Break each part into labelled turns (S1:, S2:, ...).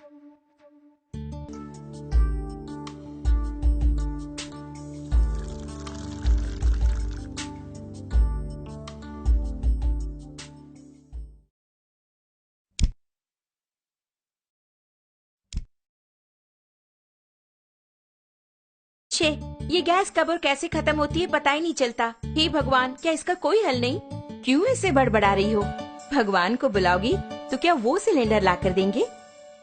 S1: छे, ये गैस कब और कैसे खत्म होती है पता ही नहीं चलता। हे भगवान, क्या इसका कोई हल नहीं? क्यों ऐसे बड़बड़ा रही हो? भगवान को बुलाओगी तो क्या वो सिलेंडर ला कर देंगे?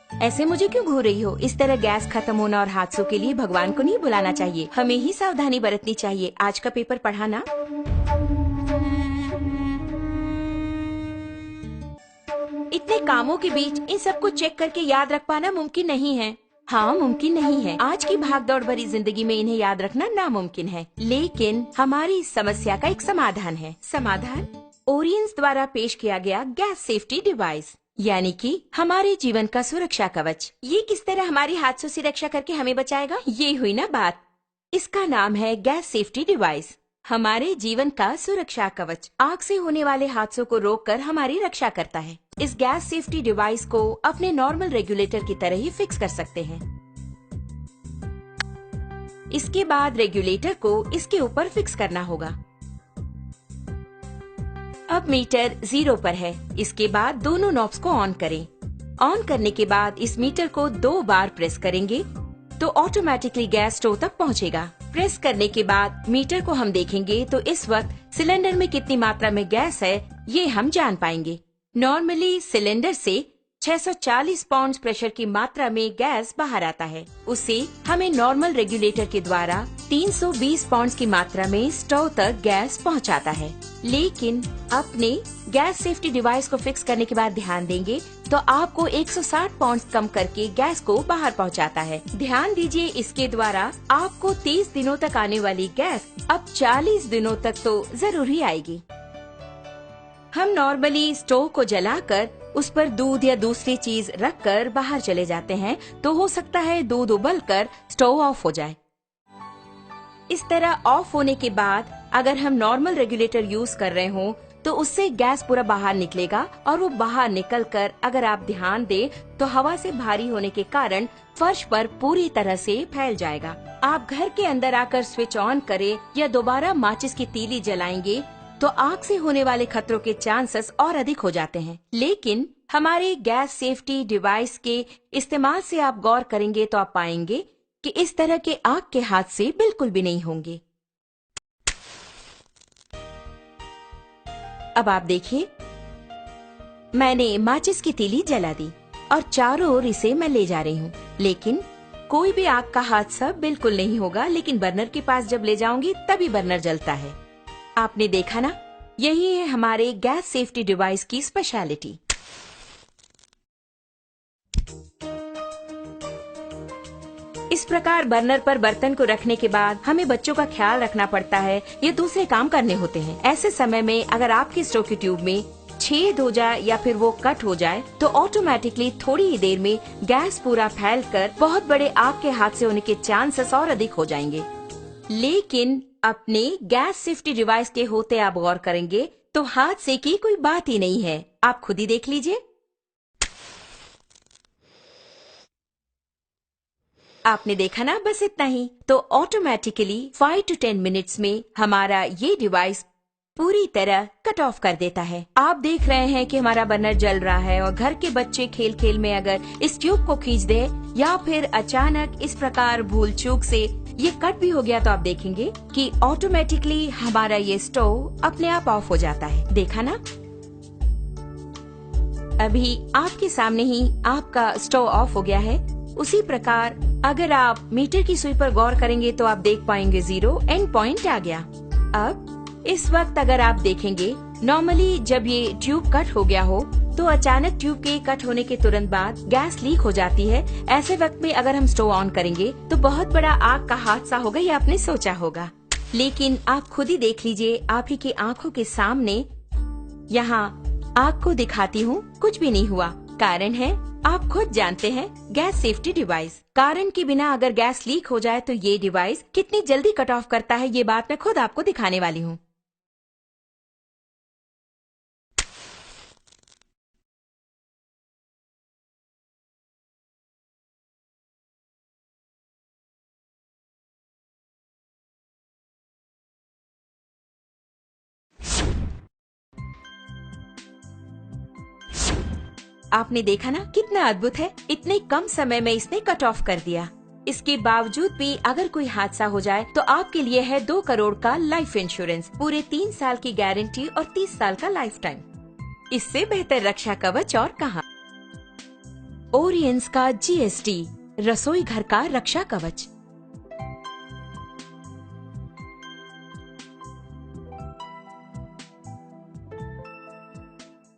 S1: ऐसे मुझे क्यों घूर रही हो? इस तरह गैस खत्म होना और हादसों के लिए भगवान को नहीं बुलाना चाहिए, हमें ही सावधानी बरतनी चाहिए। आज का पेपर पढ़ा ना? इतने कामों के बीच इन सबको चेक करके याद रख पाना मुमकिन नहीं है। हाँ, मुमकिन नहीं है। आज की भागदौड़ भरी जिंदगी में इन्हें याद रखना नामुमकिन है, लेकिन हमारी इस समस्या का एक समाधान है। समाधान ओरियंस द्वारा पेश किया गया गैस सेफ्टी डिवाइस, यानी कि हमारे जीवन का सुरक्षा कवच। ये किस तरह हमारी हादसों से रक्षा करके हमें बचाएगा? ये हुई ना बात। इसका नाम है गैस सेफ्टी डिवाइस, हमारे जीवन का सुरक्षा कवच। आग से होने वाले हादसों को रोककर हमारी रक्षा करता है। इस गैस सेफ्टी डिवाइस को अपने नॉर्मल रेगुलेटर की तरह ही फिक्स कर सकते हैं। इसके बाद रेगुलेटर को इसके ऊपर फिक्स करना होगा। अब मीटर 0 पर है। इसके बाद दोनों नॉब्स को ऑन करें। ऑन करने के बाद इस मीटर को 2 बार प्रेस करेंगे तो ऑटोमेटिकली गैस स्टोव तक पहुंचेगा। प्रेस करने के बाद मीटर को हम देखेंगे तो इस वक्त सिलेंडर में कितनी मात्रा में गैस है ये हम जान पाएंगे। नॉर्मली सिलेंडर से 640 पाउंड प्रेशर की मात्रा में गैस बाहर आता है। उसे हमें नॉर्मल रेगुलेटर के द्वारा 320 पाउंड की मात्रा में स्टोव तक गैस पहुंचाता है। लेकिन अपने गैस सेफ्टी डिवाइस को फिक्स करने के बाद ध्यान देंगे तो आपको 160 पाउंड कम करके गैस को बाहर पहुंचाता है। ध्यान दीजिए, इसके द्वारा आपको 30 दिनों तक आने वाली गैस अब 40 दिनों तक तो जरूर ही आएगी। हम नॉर्मली स्टोव को जलाकर उस पर दूध या दूसरी चीज रखकर बाहर चले जाते हैं तो हो सकता है दूध उबलकर स्टोव ऑफ हो जाए। इस तरह ऑफ होने के बाद अगर हम नॉर्मल रेगुलेटर यूज कर रहे हों तो उससे गैस पूरा बाहर निकलेगा और वो बाहर निकलकर अगर आप ध्यान दें तो हवा से भारी होने के कारण फर्श पर पूरी तरह से फैल जाएगा। आप घर के अंदर आकर स्विच ऑन करें या दोबारा माचिस की तीली जलाएंगे तो आग से होने वाले खतरों के चांसेस और अधिक हो जाते हैं। लेकिन हमारे गैस सेफ्टी डिवाइस के इस्तेमाल से आप गौर करेंगे तो आप पाएंगे कि इस तरह के आग के हादसे बिल्कुल भी नहीं होंगे। अब आप देखिए, मैंने माचिस की तीली जला दी और चारों ओर इसे मैं ले जा रही हूँ, लेकिन कोई भी आग का हादसा बिल्कुल नहीं होगा। लेकिन बर्नर के पास जब ले जाऊंगी तभी बर्नर जलता है। आपने देखा ना, यही है हमारे गैस सेफ्टी डिवाइस की स्पेशलिटी। इस प्रकार बर्नर पर बर्तन को रखने के बाद हमें बच्चों का ख्याल रखना पड़ता है या दूसरे काम करने होते हैं। ऐसे समय में अगर आपकी स्टोव की ट्यूब में छेद हो जाए या फिर वो कट हो जाए तो ऑटोमेटिकली थोड़ी ही देर में गैस पूरा फैलकर बहुत बड़े आग के हादसे होने के चांसेस और अधिक हो जाएंगे। लेकिन अपने गैस सेफ्टी डिवाइस के होते आप गौर करेंगे तो हादसे की कोई बात ही नहीं है। आप खुद ही देख लीजिए। आपने देखा ना, बस इतना ही। तो ऑटोमेटिकली 5 to 10 मिनट्स में हमारा ये डिवाइस पूरी तरह कट ऑफ कर देता है। आप देख रहे हैं कि हमारा बर्नर जल रहा है और घर के बच्चे खेल खेल में अगर इस ट्यूब को खींच दे या फिर अचानक इस प्रकार भूल चूक से ये कट भी हो गया तो आप देखेंगे कि ऑटोमेटिकली हमारा ये स्टोव अपने आप ऑफ हो जाता है। देखा ना, अभी आपके सामने ही आपका स्टोव ऑफ हो गया है। उसी प्रकार अगर आप मीटर की सुई पर गौर करेंगे तो आप देख पाएंगे 0 एंड पॉइंट आ गया। अब इस वक्त अगर आप देखेंगे, नॉर्मली जब ये ट्यूब कट हो गया हो तो अचानक ट्यूब के कट होने के तुरंत बाद गैस लीक हो जाती है। ऐसे वक्त में अगर हम स्टोव ऑन करेंगे तो बहुत बड़ा आग का हादसा होगा, ये आपने सोचा होगा। लेकिन आप खुद ही देख लीजिए, आप ही की आंखों के सामने यहाँ आग को दिखाती हूँ, कुछ भी नहीं हुआ। कारण है, आप खुद जानते हैं, गैस सेफ्टी डिवाइस। कारण के बिना अगर गैस लीक हो जाए तो ये डिवाइस कितनी जल्दी कट ऑफ करता है, ये बात मैं खुद आपको दिखाने वाली हूँ। आपने देखा ना कितना अद्भुत है, इतने कम समय में इसने कट ऑफ कर दिया। इसके बावजूद भी अगर कोई हादसा हो जाए तो आपके लिए है 2 करोड़ का लाइफ इंश्योरेंस, पूरे 3 साल की गारंटी और 30 साल का लाइफ टाइम। इससे बेहतर रक्षा कवच और कहाँ। ओरियंस का GST, रसोई घर का रक्षा कवच।